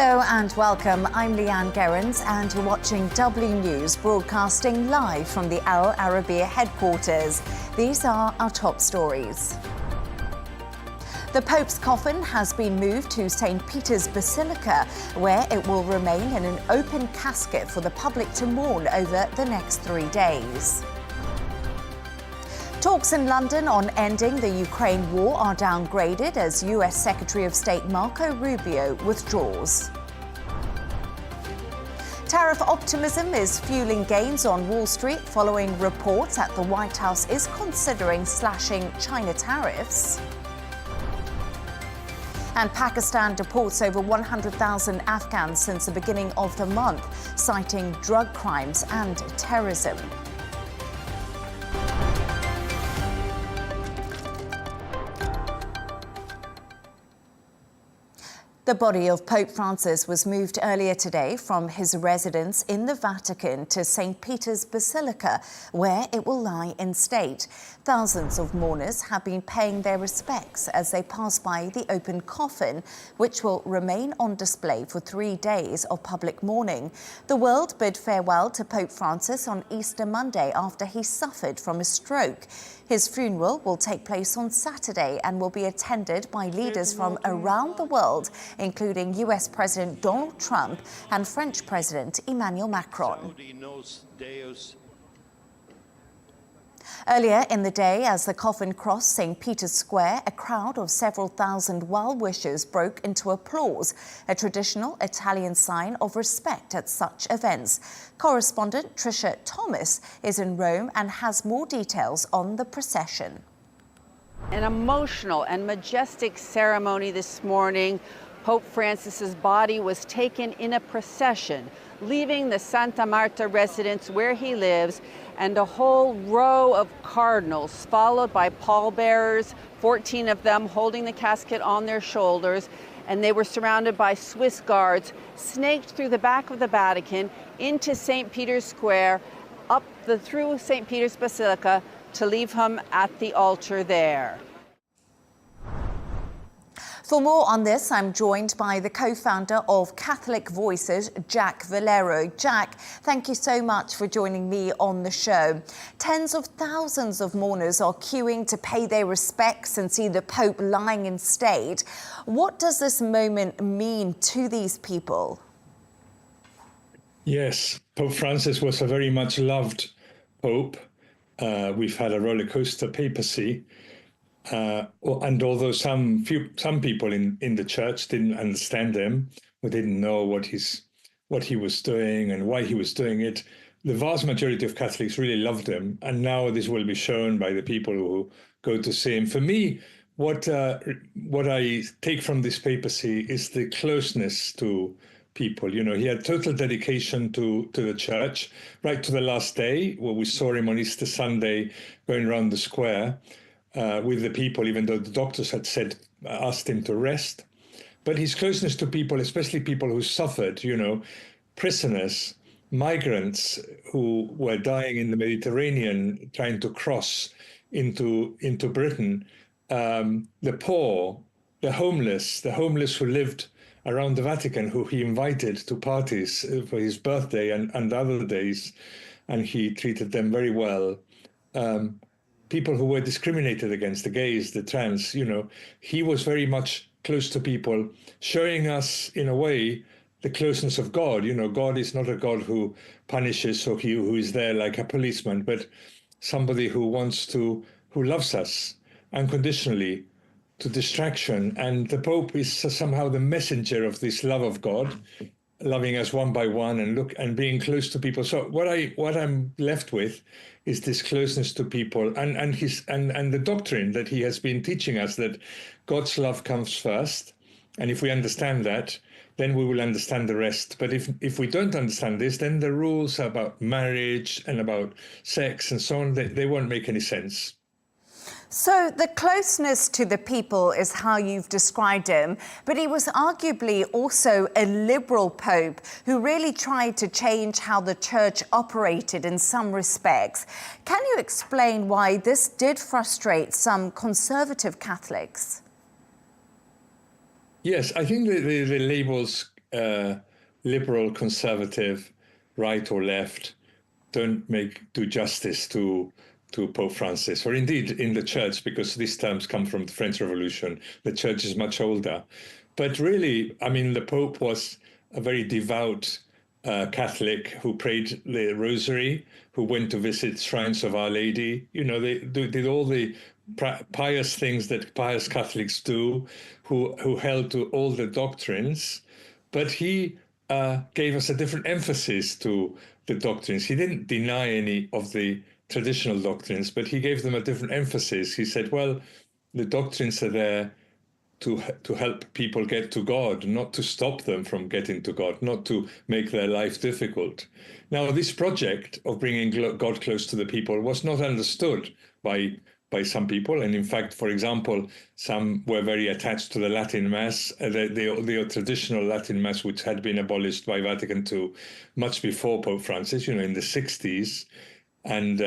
Hello and welcome. I'm Leigh Ann Gerrans and you're watching W News, broadcasting live from the Al Arabiya headquarters. These are our top stories. The Pope's coffin has been moved to St. Peter's Basilica, where it will remain in an open casket for the public to mourn over the next 3 days. Talks in London on ending the Ukraine war are downgraded as US Secretary of State Marco Rubio withdraws. Tariff optimism is fueling gains on Wall Street following reports that the White House is considering slashing China tariffs. And Pakistan deports over 100,000 Afghans since the beginning of the month, citing drug crimes and terrorism. The body of Pope Francis was moved earlier today from his residence in the Vatican to St. Peter's Basilica, where it will lie in state. Thousands of mourners have been paying their respects as they pass by the open coffin, which will remain on display for 3 days of public mourning. The world bid farewell to Pope Francis on Easter Monday after he suffered from a stroke. His funeral will take place on Saturday and will be attended by leaders from around the world, including US President Donald Trump and French President Emmanuel Macron. Earlier in the day, as the coffin crossed St. Peter's Square, a crowd of several thousand well-wishers broke into applause, a traditional Italian sign of respect at such events. Correspondent Trisha Thomas is in Rome and has more details on the procession. An emotional and majestic ceremony this morning. Pope Francis's body was taken in a procession, leaving the Santa Marta residence where he lives, and a whole row of cardinals, followed by pallbearers, 14 of them holding the casket on their shoulders, and they were surrounded by Swiss guards, snaked through the back of the Vatican into St. Peter's Square, through St. Peter's Basilica, to leave him at the altar there. For more on this, I'm joined by the co-founder of Catholic Voices, Jack Valero. Jack, thank you so much for joining me on the show. Tens of thousands of mourners are queuing to pay their respects and see the Pope lying in state. What does this moment mean to these people? Yes, Pope Francis was a very much loved Pope. We've had a roller coaster papacy. And although some people in the church didn't understand him, or didn't know what he was doing and why he was doing it, the vast majority of Catholics really loved him. And now this will be shown by the people who go to see him. For me, what I take from this papacy is the closeness to people. You know, he had total dedication to the church right to the last day, where we saw him on Easter Sunday going around the square. With the people, even though the doctors had asked him to rest. But his closeness to people, especially people who suffered, you know, prisoners, migrants who were dying in the Mediterranean, trying to cross into Britain, the poor, the homeless who lived around the Vatican, who he invited to parties for his birthday and other days, and he treated them very well. People who were discriminated against, the gays, the trans, you know, he was very much close to people, showing us, in a way, the closeness of God. You know, God is not a God who punishes or who is there like a policeman, but somebody who loves us unconditionally, to distraction. And the Pope is somehow the messenger of this love of God, loving us one by one and being close to people. So what I'm left with is this closeness to people and the doctrine that he has been teaching us, that God's love comes first. And if we understand that, then we will understand the rest. But if we don't understand this, then the rules about marriage and about sex and so on, they won't make any sense. So the closeness to the people is how you've described him, but he was arguably also a liberal pope who really tried to change how the church operated in some respects. Can you explain why this did frustrate some conservative Catholics? Yes, I think the labels liberal, conservative, right or left, don't do justice to Pope Francis, or indeed in the church, because these terms come from the French Revolution. The church is much older. But really, I mean, the Pope was a very devout Catholic who prayed the rosary, who went to visit shrines of Our Lady. You know, they did all the pious things that pious Catholics do, who held to all the doctrines. But he gave us a different emphasis to the doctrines. He didn't deny any of the traditional doctrines, but he gave them a different emphasis. He said, well, the doctrines are there to help people get to God, not to stop them from getting to God, not to make their life difficult. Now, this project of bringing God close to the people was not understood by some people. And in fact, for example, some were very attached to the Latin Mass, the traditional Latin Mass, which had been abolished by Vatican II much before Pope Francis, you know, in the 60s. And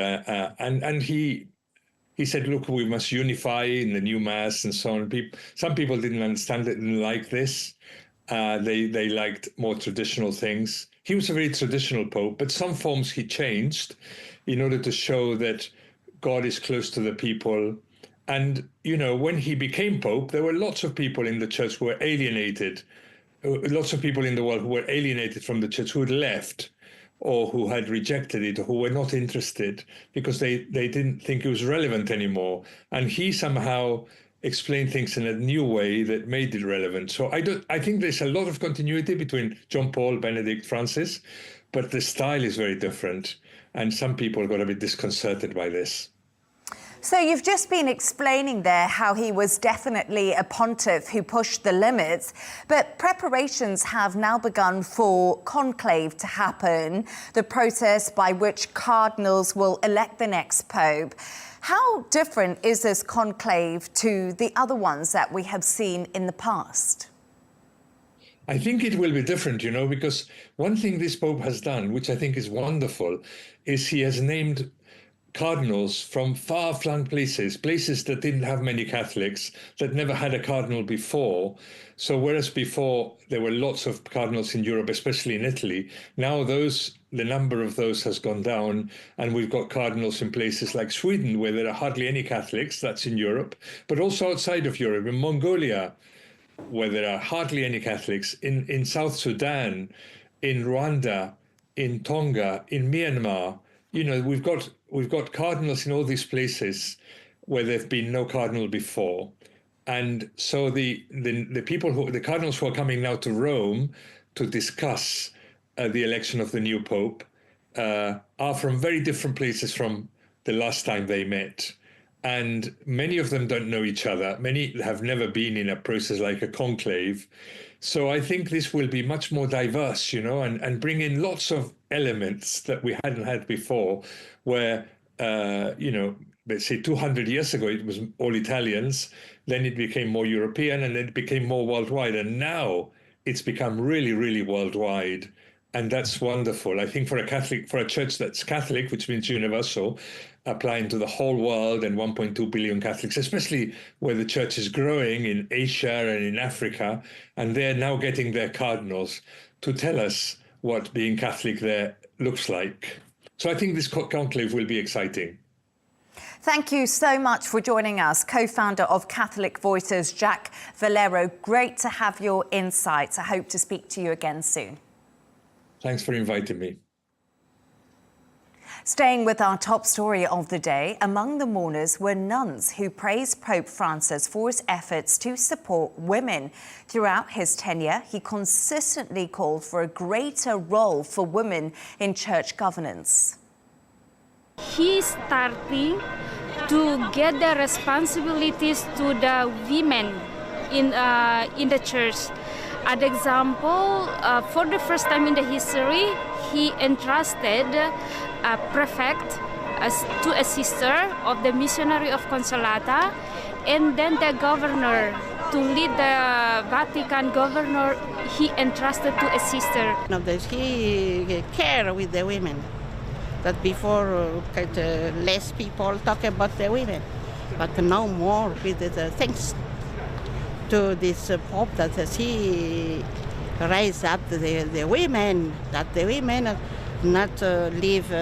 he said, look, we must unify in the new Mass and so on. Some people didn't understand it, didn't like this. They liked more traditional things. He was a very traditional Pope, but some forms he changed in order to show that God is close to the people. And, you know, when he became Pope, there were lots of people in the church who were alienated, lots of people in the world who were alienated from the church, who had left or who had rejected it, or who were not interested because they didn't think it was relevant anymore. And he somehow explained things in a new way that made it relevant. So I think there's a lot of continuity between John Paul, Benedict, Francis, but the style is very different. And some people got a bit disconcerted by this. So you've just been explaining there how he was definitely a pontiff who pushed the limits, but preparations have now begun for conclave to happen, the process by which cardinals will elect the next pope. How different is this conclave to the other ones that we have seen in the past? I think it will be different, you know, because one thing this pope has done, which I think is wonderful, is he has named cardinals from far-flung places that didn't have many Catholics, that never had a cardinal before. So whereas before there were lots of cardinals in Europe, especially in Italy, now the number of those has gone down, and we've got cardinals in places like Sweden, where there are hardly any Catholics, that's in Europe, but also outside of Europe, in Mongolia, where there are hardly any Catholics, in South Sudan, in Rwanda, in Tonga, in Myanmar. You know, we've got cardinals in all these places where there've been no cardinal before. And so the cardinals who are coming now to Rome to discuss the election of the new pope are from very different places from the last time they met. And many of them don't know each other. Many have never been in a process like a conclave. So I think this will be much more diverse, you know, and bring in lots of elements that we hadn't had before, where, you know, let's say 200 years ago, it was all Italians, then it became more European, and then it became more worldwide. And now it's become really, really worldwide. And that's wonderful. I think for a church that's Catholic, which means universal, applying to the whole world and 1.2 billion Catholics, especially where the church is growing in Asia and in Africa, and they're now getting their cardinals to tell us what being Catholic there looks like. So I think this conclave will be exciting. Thank you so much for joining us, co-founder of Catholic Voices, Jack Valero. Great to have your insights. I hope to speak to you again soon. Thanks for inviting me. Staying with our top story of the day, among the mourners were nuns who praised Pope Francis for his efforts to support women. Throughout his tenure, he consistently called for a greater role for women in church governance. He's starting to get the responsibilities to the women in the church. An example, for the first time in the history, he entrusted a prefect to a sister of the missionary of Consolata, and then the governor, to lead the Vatican governor, he entrusted to a sister. He cared with the women. That before less people talk about the women, but now more with the thanks to this Pope that he raise up the women, that the women not live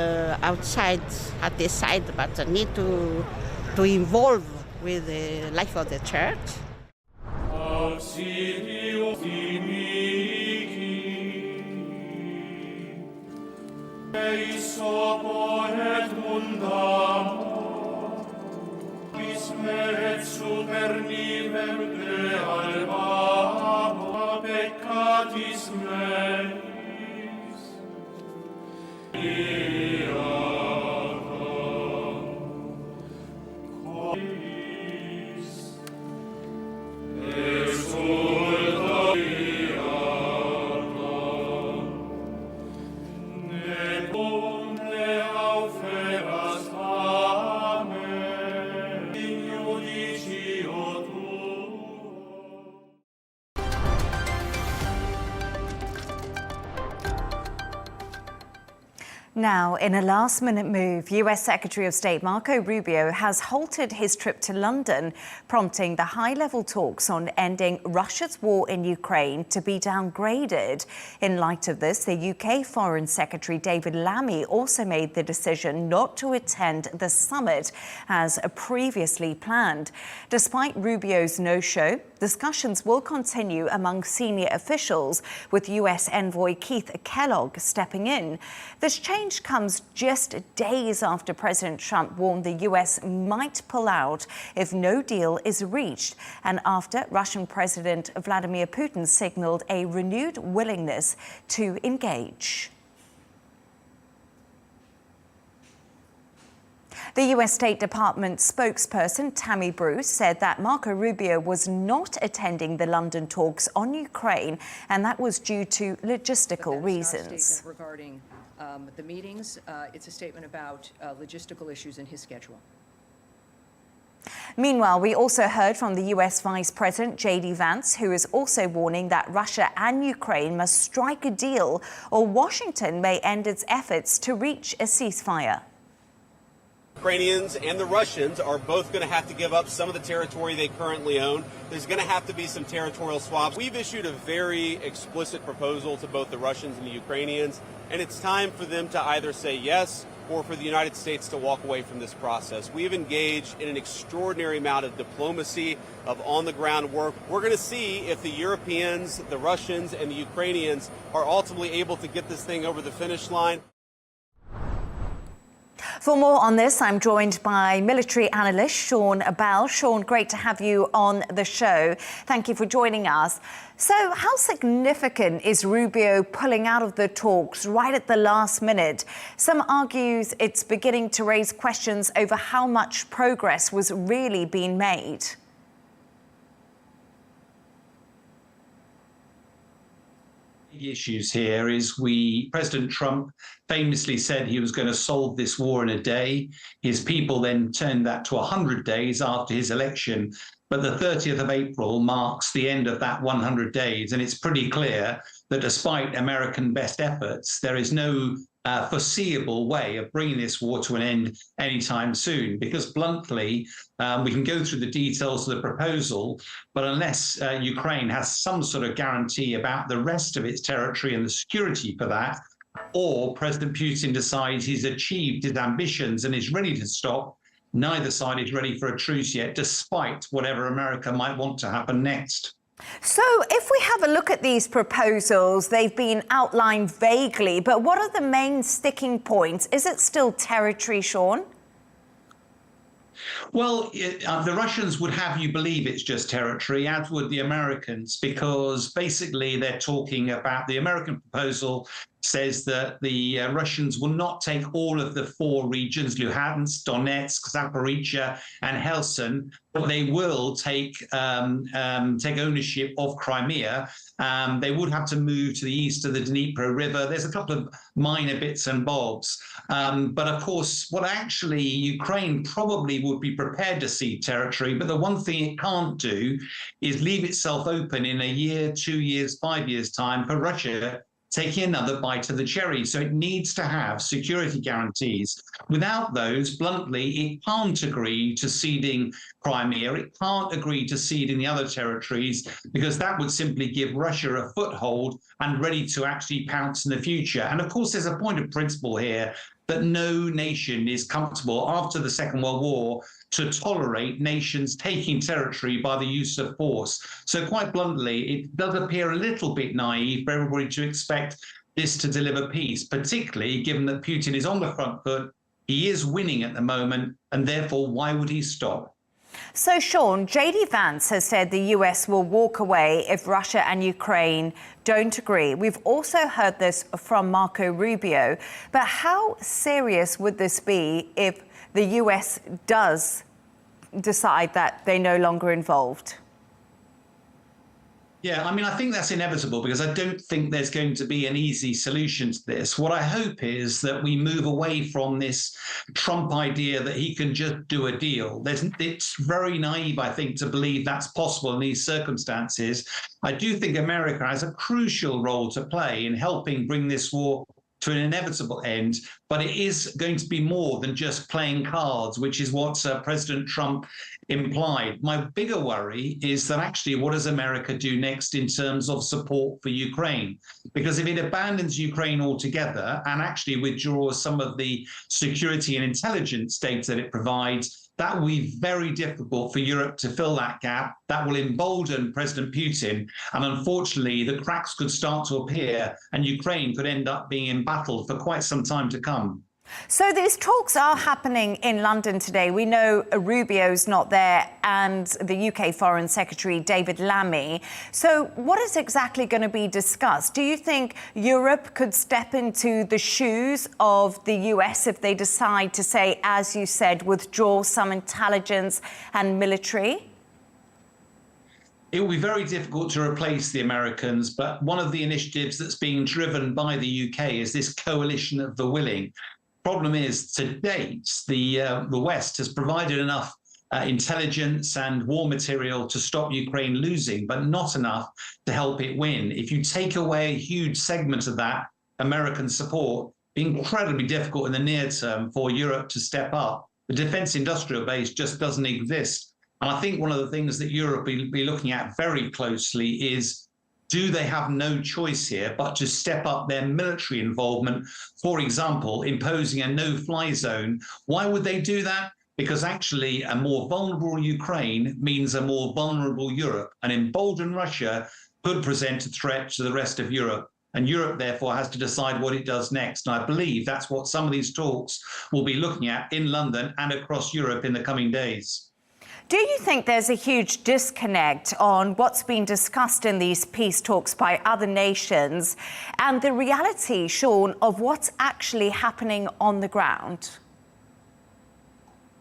outside at the side, but need to involve with the life of the church. Now, in a last-minute move, US Secretary of State Marco Rubio has halted his trip to London, prompting the high-level talks on ending Russia's war in Ukraine to be downgraded. In light of this, the UK Foreign Secretary David Lammy also made the decision not to attend the summit as previously planned. Despite Rubio's no-show, discussions will continue among senior officials, with US Envoy Keith Kellogg stepping in. This change comes just days after President Trump warned the US might pull out if no deal is reached, and after Russian President Vladimir Putin signaled a renewed willingness to engage. The US State Department spokesperson Tammy Bruce said that Marco Rubio was not attending the London talks on Ukraine, and that was due to logistical reasons. Regarding the meetings, it's a statement about logistical issues in his schedule. Meanwhile, we also heard from the US Vice President J.D. Vance, who is also warning that Russia and Ukraine must strike a deal, or Washington may end its efforts to reach a ceasefire. Ukrainians and the Russians are both going to have to give up some of the territory they currently own. There's going to have to be some territorial swaps. We've issued a very explicit proposal to both the Russians and the Ukrainians, and it's time for them to either say yes or for the United States to walk away from this process. We have engaged in an extraordinary amount of diplomacy, of on-the-ground work. We're going to see if the Europeans, the Russians, and the Ukrainians are ultimately able to get this thing over the finish line. For more on this, I'm joined by military analyst Sean Bell. Sean, great to have you on the show. Thank you for joining us. So how significant is Rubio pulling out of the talks right at the last minute? Some argues it's beginning to raise questions over how much progress was really being made. The issues here is President Trump famously said he was going to solve this war in a day. His people then turned that to 100 days after his election. But the 30th of April marks the end of that 100 days. And it's pretty clear that despite American best efforts, there is no foreseeable way of bringing this war to an end anytime soon, because bluntly, we can go through the details of the proposal, but unless Ukraine has some sort of guarantee about the rest of its territory and the security for that, or President Putin decides he's achieved his ambitions and is ready to stop, neither side is ready for a truce yet, despite whatever America might want to happen next. So if we have a look at these proposals, they've been outlined vaguely, but what are the main sticking points? Is it still territory, Sean? Well, the Russians would have you believe it's just territory, as would the Americans, because basically they're talking about the American proposal says that the Russians will not take all of the 4 regions, Luhansk, Donetsk, Zaporizhia, and Kherson, but they will take ownership of Crimea. They would have to move to the east of the Dnipro River. There's a couple of minor bits and bobs. But of course, what actually Ukraine probably would be prepared to cede territory, but the one thing it can't do is leave itself open in a year, 2 years, 5 years' time for Russia taking another bite of the cherry. So it needs to have security guarantees. Without those, bluntly, it can't agree to ceding Crimea. It can't agree to ceding the other territories, because that would simply give Russia a foothold and ready to actually pounce in the future. And of course, there's a point of principle here that no nation is comfortable after the Second World War to tolerate nations taking territory by the use of force. So quite bluntly, it does appear a little bit naive for everybody to expect this to deliver peace, particularly given that Putin is on the front foot, he is winning at the moment, and therefore, why would he stop? So, Sean, JD Vance has said the US will walk away if Russia and Ukraine don't agree. We've also heard this from Marco Rubio. But how serious would this be if the US does decide that they're no longer involved? Yeah, I mean, I think that's inevitable, because I don't think there's going to be an easy solution to this. What I hope is that we move away from this Trump idea that he can just do a deal. It's very naive, I think, to believe that's possible in these circumstances. I do think America has a crucial role to play in helping bring this war to an inevitable end, but it is going to be more than just playing cards, which is what President Trump implied. My bigger worry is that actually, what does America do next in terms of support for Ukraine? Because if it abandons Ukraine altogether and actually withdraws some of the security and intelligence data that it provides, that will be very difficult for Europe to fill that gap. That will embolden President Putin. And unfortunately, the cracks could start to appear and Ukraine could end up being embattled for quite some time to come. So these talks are happening in London today. We know Rubio's not there and the UK Foreign Secretary David Lammy. So what is exactly going to be discussed? Do you think Europe could step into the shoes of the US if they decide to say, as you said, withdraw some intelligence and military? It will be very difficult to replace the Americans, but one of the initiatives that's being driven by the UK is this coalition of the willing. Problem is, to date, the West has provided enough intelligence and war material to stop Ukraine losing, but not enough to help it win. If you take away a huge segment of that American support, it's incredibly difficult in the near term for Europe to step up. The defense industrial base just doesn't exist. And I think one of the things that Europe will be looking at very closely is, do they have no choice here but to step up their military involvement? For example, imposing a no-fly zone. Why would they do that? Because actually a more vulnerable Ukraine means a more vulnerable Europe. An emboldened Russia could present a threat to the rest of Europe. And Europe, therefore, has to decide what it does next. And I believe that's what some of these talks will be looking at in London and across Europe in the coming days. Do you think there's a huge disconnect on what's been discussed in these peace talks by other nations and the reality, Sean, of what's actually happening on the ground?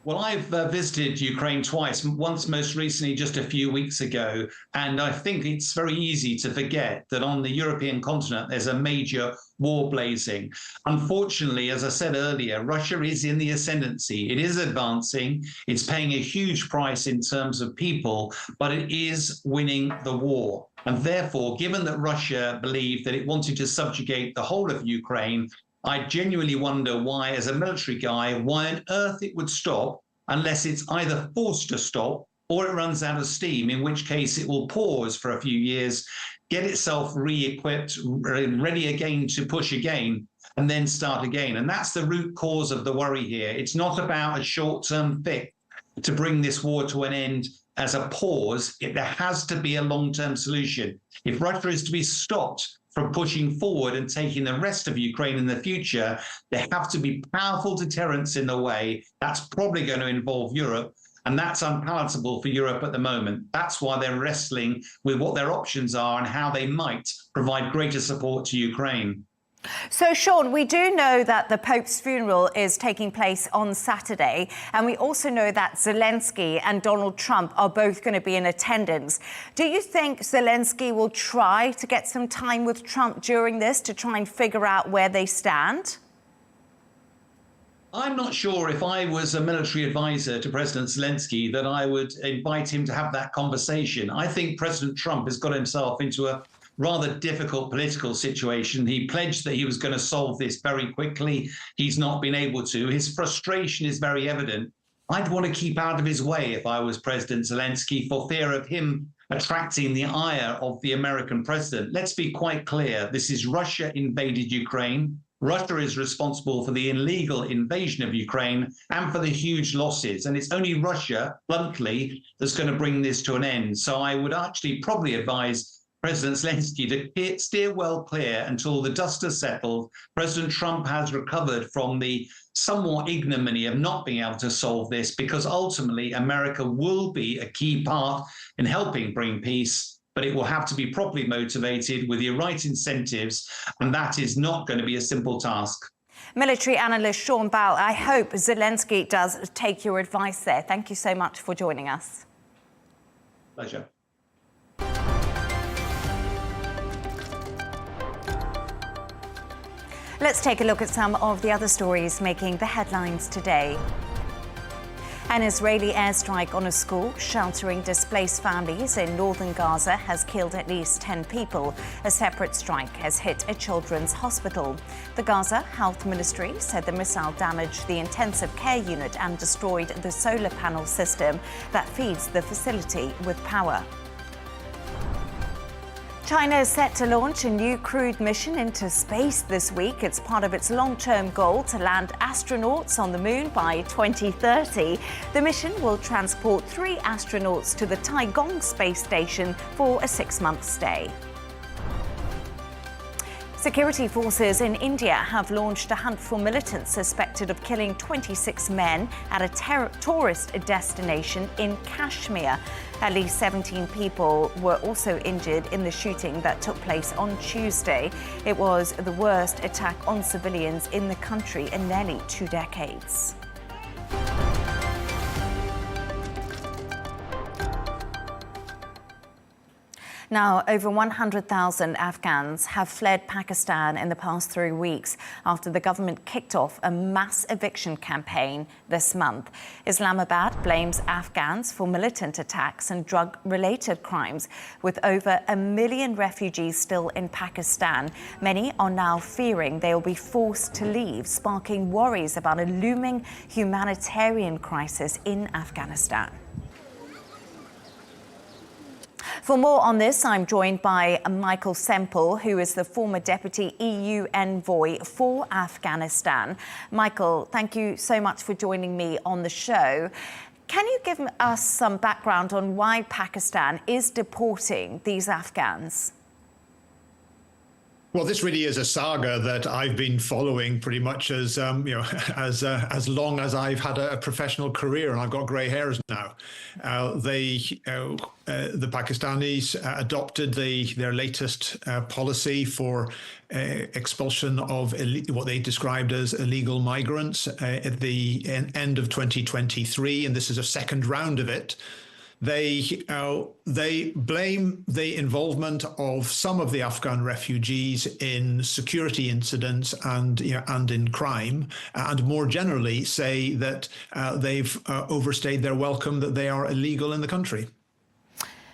Well, I've visited Ukraine twice, once most recently just a few weeks ago, and I think it's very easy to forget that on the European continent there's a major war blazing. Unfortunately, as I said earlier, Russia is in the ascendancy. It is advancing. It's paying a huge price in terms of people, but it is winning the war. And therefore, given that Russia believed that it wanted to subjugate the whole of Ukraine, I genuinely wonder why, as a military guy, why on earth it would stop unless it's either forced to stop or it runs out of steam, in which case it will pause for a few years, get itself re-equipped, ready again to push again, and then start again. And that's the root cause of the worry here. It's not about a short-term fix to bring this war to an end as a pause. There has to be a long-term solution. If Russia is to be stopped from pushing forward and taking the rest of Ukraine in the future, there have to be powerful deterrents in the way. That's probably going to involve Europe, and that's unpalatable for Europe at the moment. That's why they're wrestling with what their options are and how they might provide greater support to Ukraine. So, Sean, we do know that the Pope's funeral is taking place on Saturday, and we also know that Zelensky and Donald Trump are both going to be in attendance. Do you think Zelensky will try to get some time with Trump during this to try and figure out where they stand? I'm not sure if I was a military advisor to President Zelensky that I would invite him to have that conversation. I think President Trump has got himself into a rather difficult political situation. He pledged that he was going to solve this very quickly. He's not been able to. His frustration is very evident. I'd want to keep out of his way if I was President Zelensky, for fear of him attracting the ire of the American president. Let's be quite clear. This is Russia invaded Ukraine. Russia is responsible for the illegal invasion of Ukraine and for the huge losses. And it's only Russia, bluntly, that's going to bring this to an end. So I would actually probably advise President Zelensky to steer well clear until the dust has settled. President Trump has recovered from the somewhat ignominy of not being able to solve this, because ultimately America will be a key part in helping bring peace, but it will have to be properly motivated with the right incentives, and that is not going to be a simple task. Military analyst Sean Bowell, I hope Zelensky does take your advice there. Thank you so much for joining us. Pleasure. Let's take a look at some of the other stories making the headlines today. An Israeli airstrike on a school sheltering displaced families in northern Gaza has killed at least 10 people. A separate strike has hit a children's hospital. The Gaza Health Ministry said the missile damaged the intensive care unit and destroyed the solar panel system that feeds the facility with power. China is set to launch a new crewed mission into space this week. It's part of its long-term goal to land astronauts on the moon by 2030. The mission will transport 3 astronauts to the Taigong space station for a 6-month stay. Security forces in India have launched a hunt for militants suspected of killing 26 men at a tourist destination in Kashmir. At least 17 people were also injured in the shooting that took place on Tuesday. It was the worst attack on civilians in the country in nearly 2 decades. Now, over 100,000 Afghans have fled Pakistan in the past 3 weeks after the government kicked off a mass eviction campaign this month. Islamabad blames Afghans for militant attacks and drug-related crimes. With over 1 million refugees still in Pakistan, many are now fearing they will be forced to leave, sparking worries about a looming humanitarian crisis in Afghanistan. For more on this, I'm joined by Michael Semple, who is the former Deputy EU Envoy for Afghanistan. Michael, thank you so much for joining me on the show. Can you give us some background on why Pakistan is deporting these Afghans? Well, this really is a saga that I've been following pretty much as as long as I've had a professional career, and I've got grey hairs now. The Pakistanis adopted their latest policy for expulsion of what they described as illegal migrants at the end of 2023, and this is a second round of it. They blame the involvement of some of the Afghan refugees in security incidents and in crime, and more generally say that they've overstayed their welcome, that they are illegal in the country.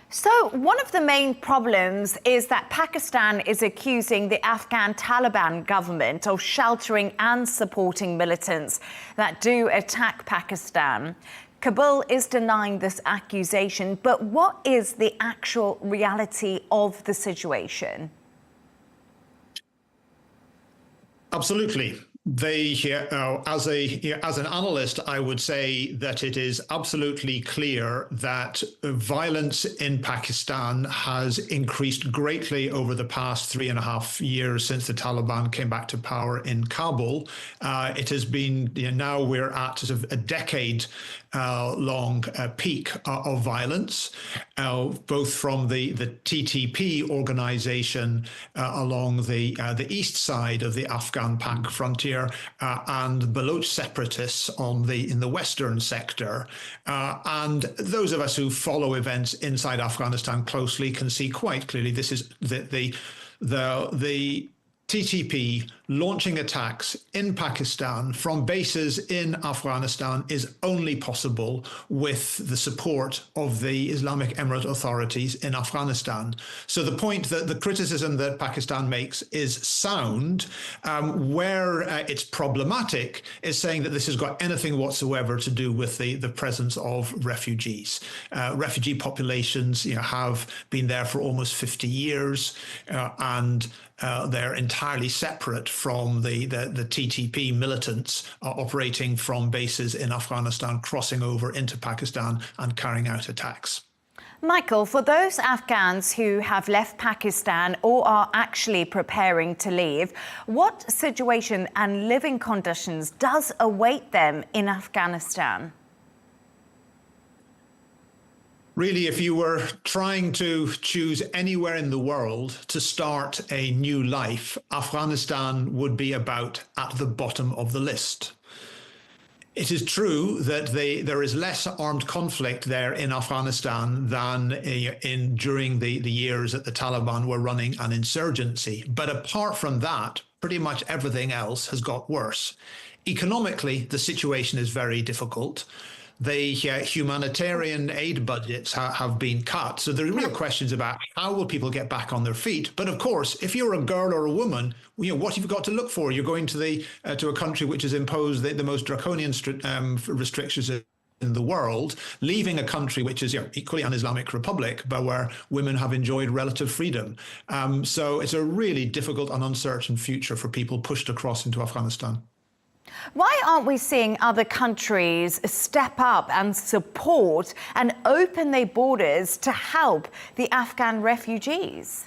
So one of the main problems is that Pakistan is accusing the Afghan Taliban government of sheltering and supporting militants that do attack Pakistan. Kabul is denying this accusation, but what is the actual reality of the situation? Absolutely. As an analyst, I would say that it is absolutely clear that violence in Pakistan has increased greatly over the past 3.5 years since the Taliban came back to power in Kabul. It has been, now we're at sort of a decade long peak of violence, both from the TTP organization along the east side of the Afghan-Pak frontier and Baloch separatists in the western sector. And those of us who follow events inside Afghanistan closely can see quite clearly this is the TTP launching attacks in Pakistan from bases in Afghanistan is only possible with the support of the Islamic Emirate authorities in Afghanistan. So the point that the criticism that Pakistan makes is sound. Where it's problematic is saying that this has got anything whatsoever to do with the presence of refugees. Refugee populations, have been there for almost 50 years, and they're entirely separate from the TTP militants operating from bases in Afghanistan, crossing over into Pakistan and carrying out attacks. Michael, for those Afghans who have left Pakistan or are actually preparing to leave, what situation and living conditions does await them in Afghanistan? Really, if you were trying to choose anywhere in the world to start a new life, Afghanistan would be about at the bottom of the list. It is true that there is less armed conflict there in Afghanistan than during the years that the Taliban were running an insurgency. But apart from that, pretty much everything else has got worse. Economically, the situation is very difficult. The humanitarian aid budgets have been cut. So there are real questions about how will people get back on their feet. But of course, if you're a girl or a woman, what have you got to look for? You're going to a country which has imposed the most draconian restrictions in the world, leaving a country which is equally an Islamic republic, but where women have enjoyed relative freedom. So it's a really difficult and uncertain future for people pushed across into Afghanistan. Why aren't we seeing other countries step up and support and open their borders to help the Afghan refugees?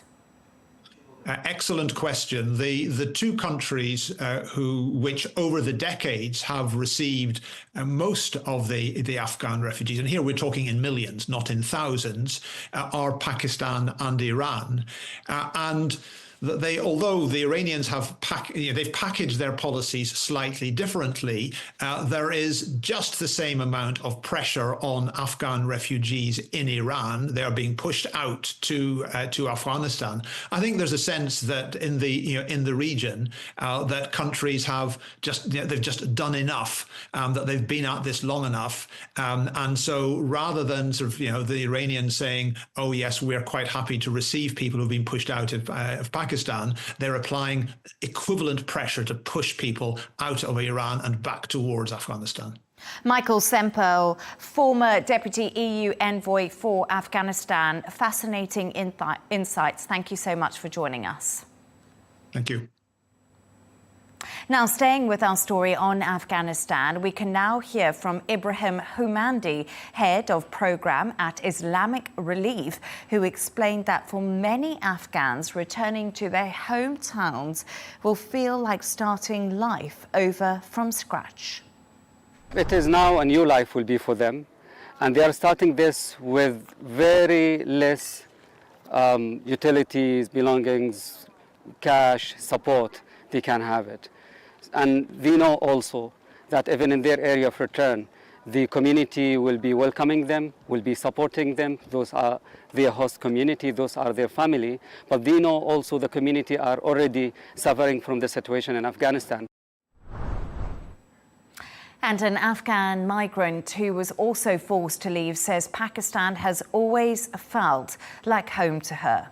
Excellent question. The two countries which over the decades have received most of the Afghan refugees, and here we're talking in millions, not in thousands, are Pakistan and Iran. And although the Iranians have they've packaged their policies slightly differently, there is just the same amount of pressure on Afghan refugees in Iran. They are being pushed out to Afghanistan. I think there's a sense that in the region that countries have they've just done enough, that they've been at this long enough, and so rather than sort of the Iranians saying, oh yes, we're quite happy to receive people who've been pushed out of Pakistan, they're applying equivalent pressure to push people out of Iran and back towards Afghanistan. Michael Semple, former Deputy EU Envoy for Afghanistan. Fascinating insights. Thank you so much for joining us. Thank you. Now, staying with our story on Afghanistan, we can now hear from Ibrahim Humandi, head of program at Islamic Relief, who explained that for many Afghans, returning to their hometowns will feel like starting life over from scratch. It is now a new life will be for them, and they are starting this with very less utilities, belongings, cash, support. They can have it. And we know also that even in their area of return, the community will be welcoming them, will be supporting them. Those are their host community, those are their family. But we know also the community are already suffering from the situation in Afghanistan. And an Afghan migrant who was also forced to leave says Pakistan has always felt like home to her.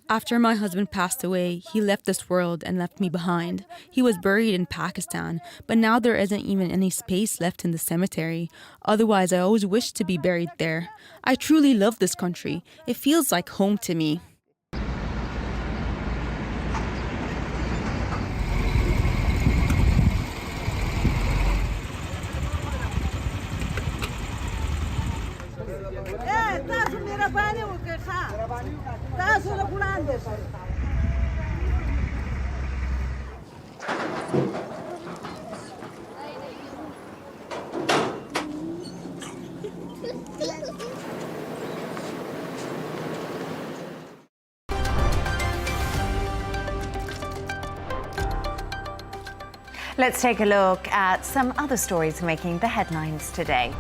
After my husband passed away, he left this world and left me behind. He was buried in Pakistan, but now there isn't even any space left in the cemetery. Otherwise, I always wished to be buried there. I truly love this country. It feels like home to me. Let's take a look at some other stories making the headlines today.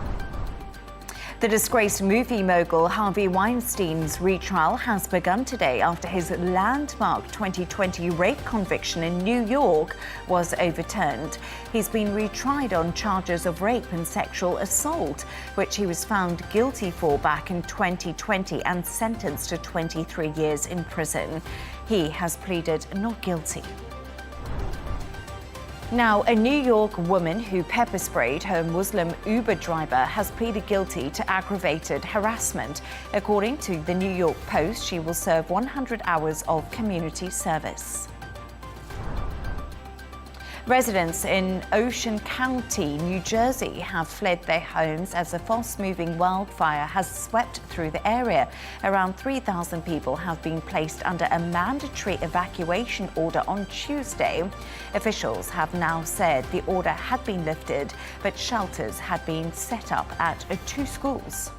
The disgraced movie mogul Harvey Weinstein's retrial has begun today after his landmark 2020 rape conviction in New York was overturned. He's been retried on charges of rape and sexual assault, which he was found guilty for back in 2020 and sentenced to 23 years in prison. He has pleaded not guilty. Now, a New York woman who pepper sprayed her Muslim Uber driver has pleaded guilty to aggravated harassment. According to the New York Post, she will serve 100 hours of community service. Residents in Ocean County, New Jersey, have fled their homes as a fast-moving wildfire has swept through the area. Around 3,000 people have been placed under a mandatory evacuation order on Tuesday. Officials have now said the order had been lifted, but shelters had been set up at 2 schools.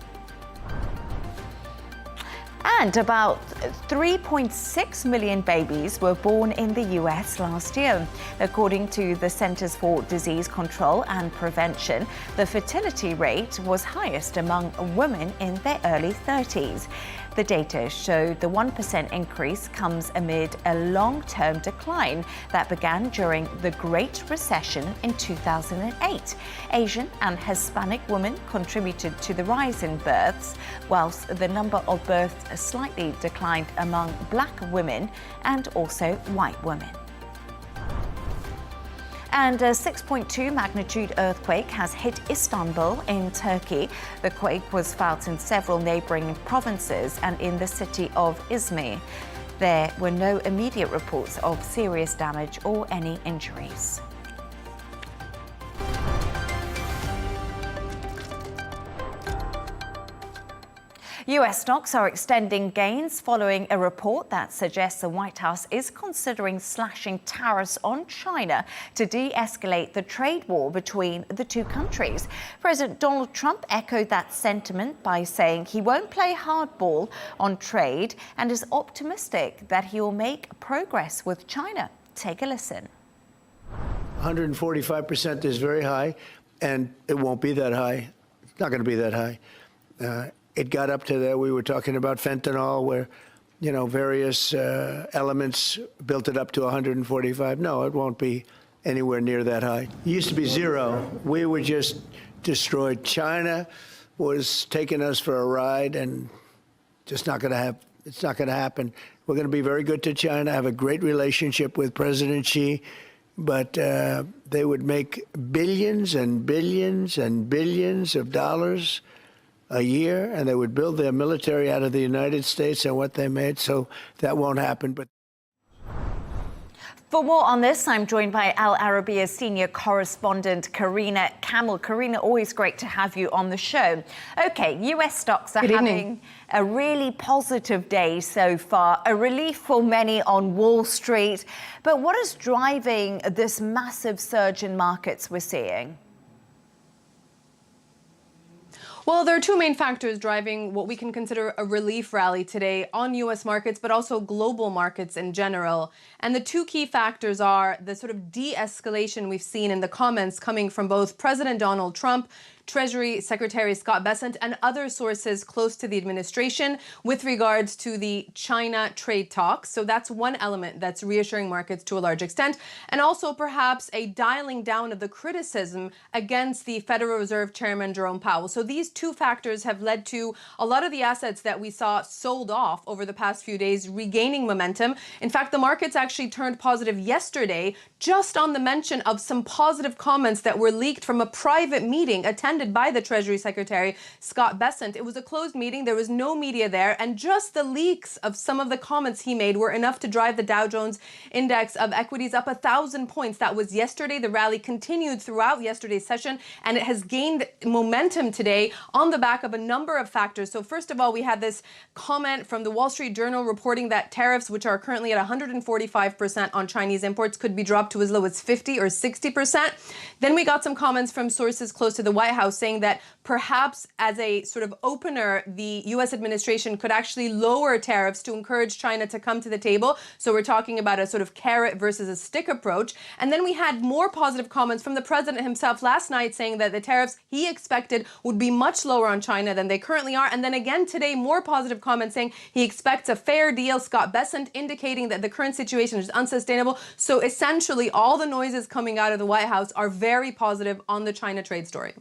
And about 3.6 million babies were born in the US last year. According to the Centers for Disease Control and Prevention, the fertility rate was highest among women in their early 30s. The data showed the 1% increase comes amid a long-term decline that began during the Great Recession in 2008. Asian and Hispanic women contributed to the rise in births, whilst the number of births slightly declined among Black women and also white women. And a 6.2 magnitude earthquake has hit Istanbul in Turkey. The quake was felt in several neighbouring provinces and in the city of Izmir. There were no immediate reports of serious damage or any injuries. US stocks are extending gains following a report that suggests the White House is considering slashing tariffs on China to de-escalate the trade war between the two countries. President Donald Trump echoed that sentiment by saying he won't play hardball on trade and is optimistic that he will make progress with China. Take a listen. 145% is very high, and it won't be that high. It's not going to be that high. It got up to there. We were talking about fentanyl, where, various elements built it up to 145. No, it won't be anywhere near that high. It used to be zero. We were just destroyed. China was taking us for a ride, and just not going to have. It's not going to happen. We're going to be very good to China. Have a great relationship with President Xi, but they would make billions and billions and billions of dollars a year, and they would build their military out of the United States and what they made, so that won't happen. But for more on this, I'm joined by Al Arabiya senior correspondent Carina. Kamel, Carina, always great to have you on the show. Okay, US stocks are having a really positive day so far, a relief for many on Wall Street. But what is driving this massive surge in markets we're seeing? Well, there are two main factors driving what we can consider a relief rally today on U.S. markets, but also global markets in general. And the two key factors are the sort of de-escalation we've seen in the comments coming from both President Donald Trump, Treasury Secretary Scott Bessent, and other sources close to the administration with regards to the China trade talks. So that's one element that's reassuring markets to a large extent. And also perhaps a dialing down of the criticism against the Federal Reserve Chairman Jerome Powell. So these two factors have led to a lot of the assets that we saw sold off over the past few days regaining momentum. In fact, the markets actually turned positive yesterday just on the mention of some positive comments that were leaked from a private meeting attended by the Treasury Secretary Scott Bessent. It was a closed meeting. There was no media there. And just the leaks of some of the comments he made were enough to drive the Dow Jones Index of equities up 1,000 points. That was yesterday. The rally continued throughout yesterday's session, and it has gained momentum today on the back of a number of factors. So first of all, we had this comment from the Wall Street Journal reporting that tariffs, which are currently at 145% on Chinese imports, could be dropped to as low as 50 or 60%. Then we got some comments from sources close to the White House House, saying that perhaps as a sort of opener, the U.S. administration could actually lower tariffs to encourage China to come to the table. So we're talking about a sort of carrot versus a stick approach. And then we had more positive comments from the president himself last night, saying that the tariffs he expected would be much lower on China than they currently are. And then again today, more positive comments saying he expects a fair deal. Scott Bessent indicating that the current situation is unsustainable. So essentially, all the noises coming out of the White House are very positive on the China trade story.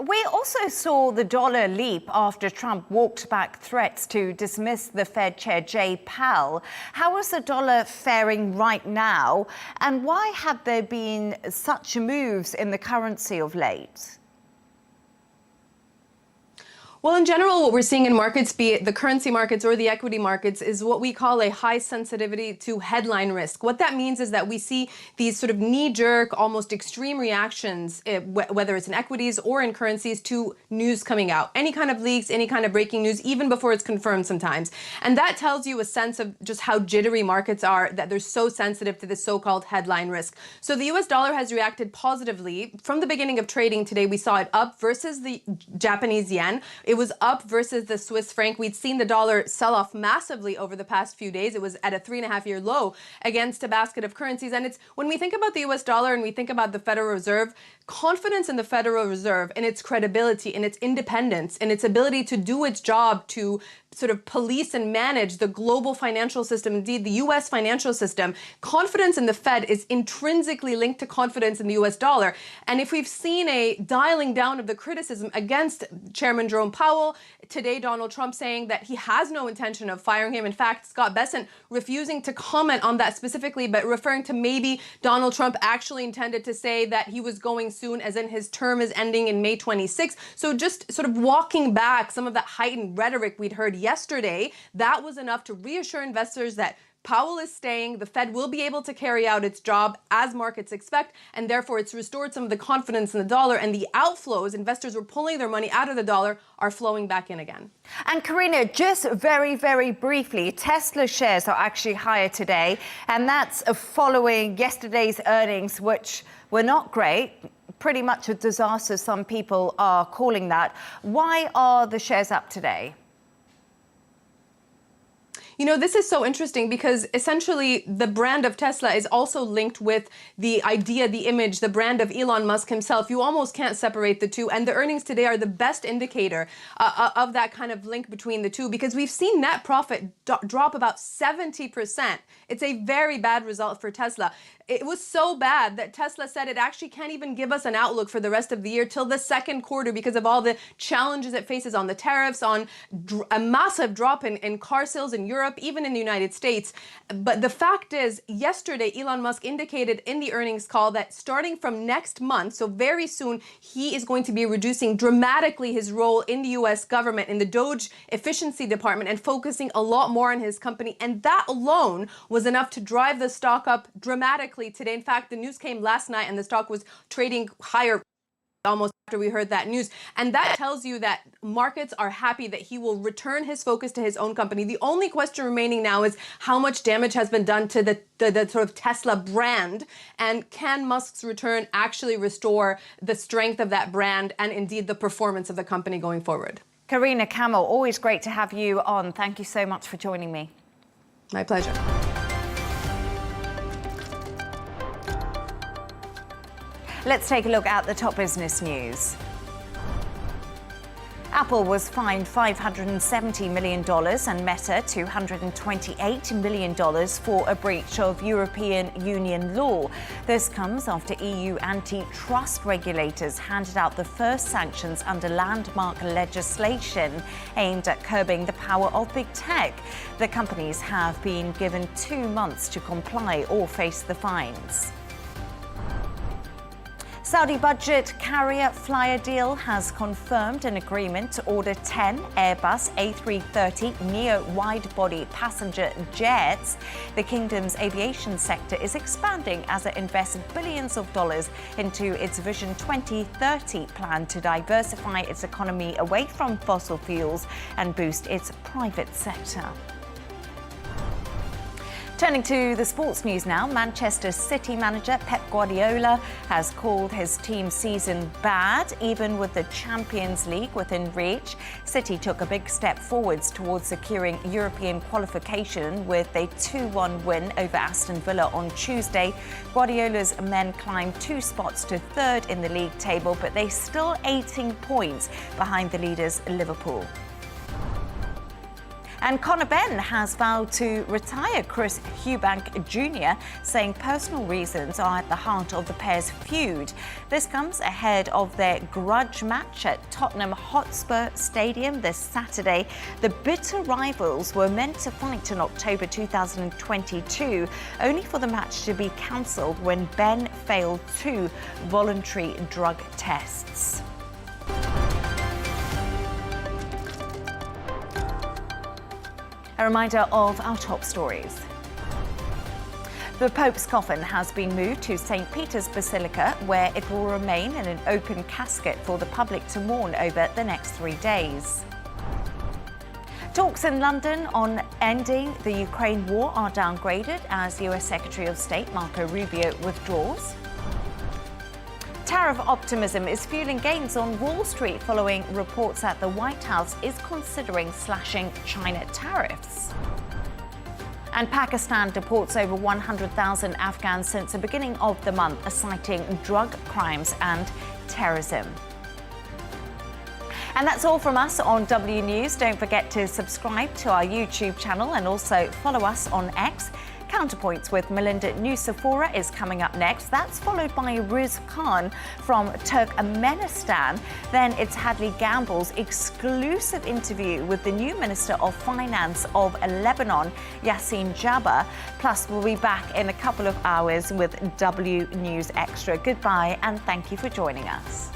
We also saw the dollar leap after Trump walked back threats to dismiss the Fed Chair Jay Powell. How is the dollar faring right now? And why have there been such moves in the currency of late? Well, in general, what we're seeing in markets, be it the currency markets or the equity markets, is what we call a high sensitivity to headline risk. What that means is that we see these sort of knee-jerk, almost extreme reactions, whether it's in equities or in currencies, to news coming out. Any kind of leaks, any kind of breaking news, even before it's confirmed sometimes. And that tells you a sense of just how jittery markets are, that they're so sensitive to this so-called headline risk. So the US dollar has reacted positively. From the beginning of trading today, we saw it up versus the Japanese yen. It was up versus the Swiss franc. We'd seen the dollar sell off massively over the past few days. It was at a 3.5-year low against a basket of currencies. And it's when we think about the US dollar and we think about the Federal Reserve, confidence in the Federal Reserve, in its credibility, in its independence, in its ability to do its job to sort of police and manage the global financial system, indeed the US financial system, confidence in the Fed is intrinsically linked to confidence in the US dollar. And if we've seen a dialing down of the criticism against Chairman Jerome Powell, today Donald Trump saying that he has no intention of firing him. In fact, Scott Bessent refusing to comment on that specifically, but referring to maybe Donald Trump actually intended to say that he was going soon, as in his term is ending in May 26. So just sort of walking back some of that heightened rhetoric we'd heard yesterday, that was enough to reassure investors that Powell is staying, the Fed will be able to carry out its job as markets expect, and therefore it's restored some of the confidence in the dollar, and the outflows, investors were pulling their money out of the dollar, are flowing back in again. And Carina, just very, very briefly, Tesla shares are actually higher today, and that's following yesterday's earnings, which were not great. Pretty much a disaster, some people are calling that. Why are the shares up today? You know, this is so interesting because essentially the brand of Tesla is also linked with the idea, the image, the brand of Elon Musk himself. You almost can't separate the two. And the earnings today are the best indicator of that kind of link between the two, because we've seen net profit drop about 70%. It's a very bad result for Tesla. It was so bad that Tesla said it actually can't even give us an outlook for the rest of the year till the second quarter because of all the challenges it faces on the tariffs, on a massive drop in car sales in Europe, even in the United States. But the fact is, yesterday, Elon Musk indicated in the earnings call that starting from next month, so very soon, he is going to be reducing dramatically his role in the US government, in the DOGE efficiency department, and focusing a lot more on his company. And that alone was enough to drive the stock up dramatically today. In fact, the news came last night and the stock was trading higher almost after we heard that news. And that tells you that markets are happy that he will return his focus to his own company. The only question remaining now is how much damage has been done to the sort of Tesla brand, and can Musk's return actually restore the strength of that brand and indeed the performance of the company going forward. Carina, Kamel, always great to have you on. Thank you so much for joining me. My pleasure. Let's take a look at the top business news. Apple was fined $570 million and Meta $228 million for a breach of European Union law. This comes after EU antitrust regulators handed out the first sanctions under landmark legislation aimed at curbing the power of big tech. The companies have been given 2 months to comply or face the fines. Saudi budget carrier Flyer deal has confirmed an agreement to order 10 Airbus A330neo wide-body passenger jets. The kingdom's aviation sector is expanding as it invests billions of dollars into its Vision 2030 plan to diversify its economy away from fossil fuels and boost its private sector. Turning to the sports news now, Manchester City manager Pep Guardiola has called his team's season bad, even with the Champions League within reach. City took a big step forwards towards securing European qualification with a 2-1 win over Aston Villa on Tuesday. Guardiola's men climbed 2 spots to third in the league table, but they're still 18 points behind the leaders Liverpool. And Conor Benn has vowed to retire Chris Eubank Jr., saying personal reasons are at the heart of the pair's feud. This comes ahead of their grudge match at Tottenham Hotspur Stadium this Saturday. The bitter rivals were meant to fight in October 2022, only for the match to be cancelled when Benn failed 2 voluntary drug tests. A reminder of our top stories. The Pope's coffin has been moved to St. Peter's Basilica, where it will remain in an open casket for the public to mourn over the next 3 days. Talks in London on ending the Ukraine war are downgraded as US Secretary of State Marco Rubio withdraws. Tariff optimism is fueling gains on Wall Street following reports that the White House is considering slashing China tariffs. And Pakistan deports over 100,000 Afghans since the beginning of the month, citing drug crimes and terrorism. And that's all from us on W News. Don't forget to subscribe to our YouTube channel and also follow us on X. Counterpoints with Melinda Nusafora is coming up next. That's followed by Riz Khan from Turkmenistan. Then it's Hadley Gamble's exclusive interview with the new Minister of Finance of Lebanon, Yassin Jabbar. Plus, we'll be back in a couple of hours with W News Extra. Goodbye and thank you for joining us.